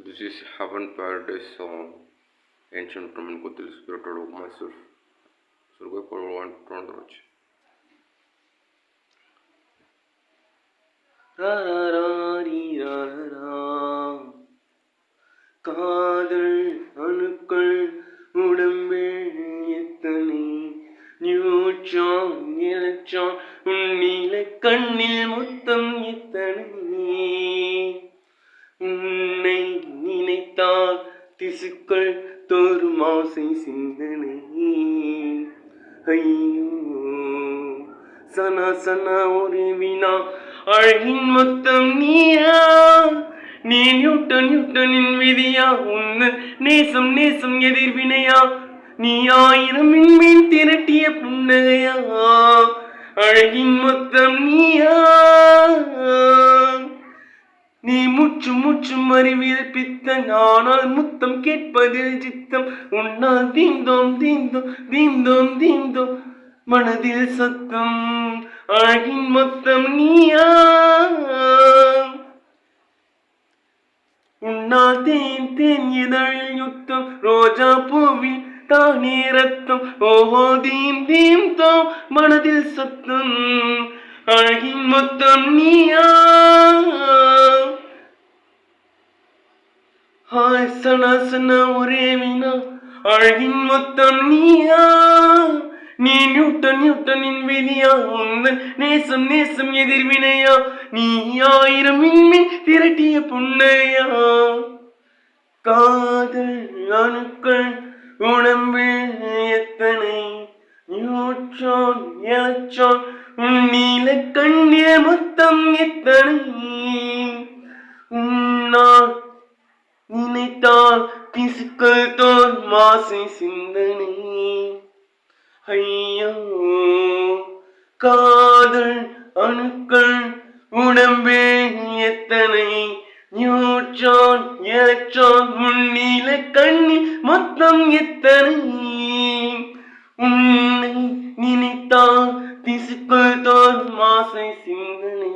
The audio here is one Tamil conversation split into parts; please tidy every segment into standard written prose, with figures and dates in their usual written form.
This is Heaven Paradise song, ancient Roman Catholic spirited of myself. Surga Padavan Trondaraj. காதல் அணுக்கள் உடம்பில் எத்தனை நியூட்ரான் எலக்ட்ரான் உன்னில கண்ணில் மொத்தம் எத்தனை உன்னை நினைத்தால் திசுக்கள் தோறும் ஆசை சிந்தனை ஐயோ சனா சனா ஒரு வினா அழகின் மொத்தம் நீயா நீ நியூட்டனின் விதியா உன்னு நேசம் நேசம் எதிர்வினையா நீ ஆயிரம் விண்மீன் திரட்டிய புன்னகையா அழகின் மொத்தம் நீயா நீ முற்றும் அறிவியல் பித்தன் ஆனால் முத்தம் கேட்பதில் சித்தம் உன்னால் தீந்தோம் தீந்தோம் தீந்தோம் தீந்தோம் மனதில் சத்தம் அழகின் மொத்தம் நீயா உன்னால் தேன் தேன் இதழில் யுத்தம் ரோஜா பூவில் தானே ரத்தம் ஓஹோ தீம் தீம் தோம் மனதில் சத்தம் அழகின் மொத்தம் நீயா ஹாய் சனா சனா ஒரே வினா அழகின் மொத்தம் நீயா நீ நியூட்டனின் விதியா உந்தன் நேசம் நேசம் எதிர்வினையா நீ ஆயிரம் விண்மீன் திரட்டிய புன்னையா காதல் அணுக்கள் உடம்பில் எத்தனை நியூட்ரான் எலக்ட்ரான் உன்னில கண்ணில் மொத்தம் எத்தனை உன்னால் நினைத்தால் பிசுக்கள் தோல் மாசை சிந்தனை ஐயோ காதல் அணுக்கள் உடம்பில் எத்தனை நியூட்ரான் எலக்ட்ரான் உன்னில கண்ணில் மொத்தம் எத்தனை உன்னை நினைத்தால் திசுக்கள் தோல் மாசை சிந்தனை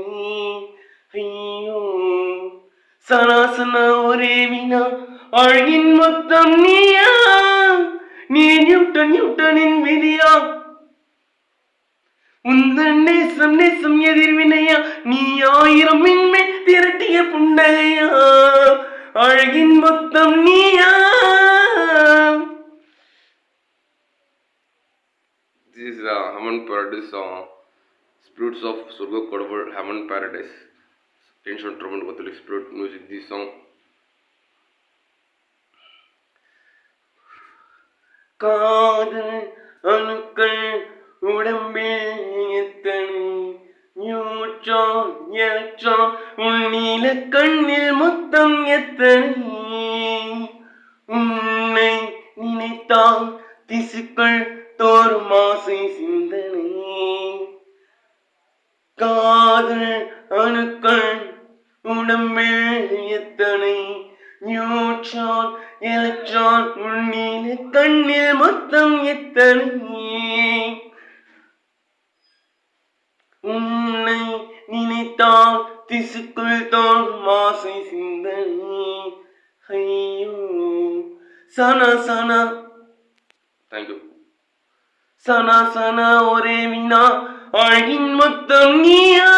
ஐயோ சனா சனா ஒரே வினா அழகின் மொத்தம் நீயா நீ நியூட்டனின் விதியா உந்தன் நேசம் நேசம் எதிர்வினையா நீ ஆயிரம் விண்மை திரட்டிய புன்னகையா அழகின் மொத்தம் நீயா. This is Heaven Paradise song, Spirits of Surga Padavan Heaven Paradise, ancient Roman Catholic spirit music. This song. காதல் அணுக்கள் உடம்பில் எத்தனை நியூட்ரான் எலக்ட்ரான் உன்னில கண்ணில் மொத்தம் எத்தனை உன்னை நினைத்தால் திசுக்கள் தோறும் ஆசை சிந்தனை காதல் அணுக்கள் உடம்பில் எத்தனை நியூட்ரான் எலக்ட்ரான் உன்னில கண்ணில் மொத்தம் எத்தனை உன்னை நினைத்தால் திசுக்குள் தோன்றும் ஆசை சிந்தனை ஐயோ சனா சனா. தேங்க்யூ. சனா சனா ஒரே வினா அழகின் மொத்தம் நீயா.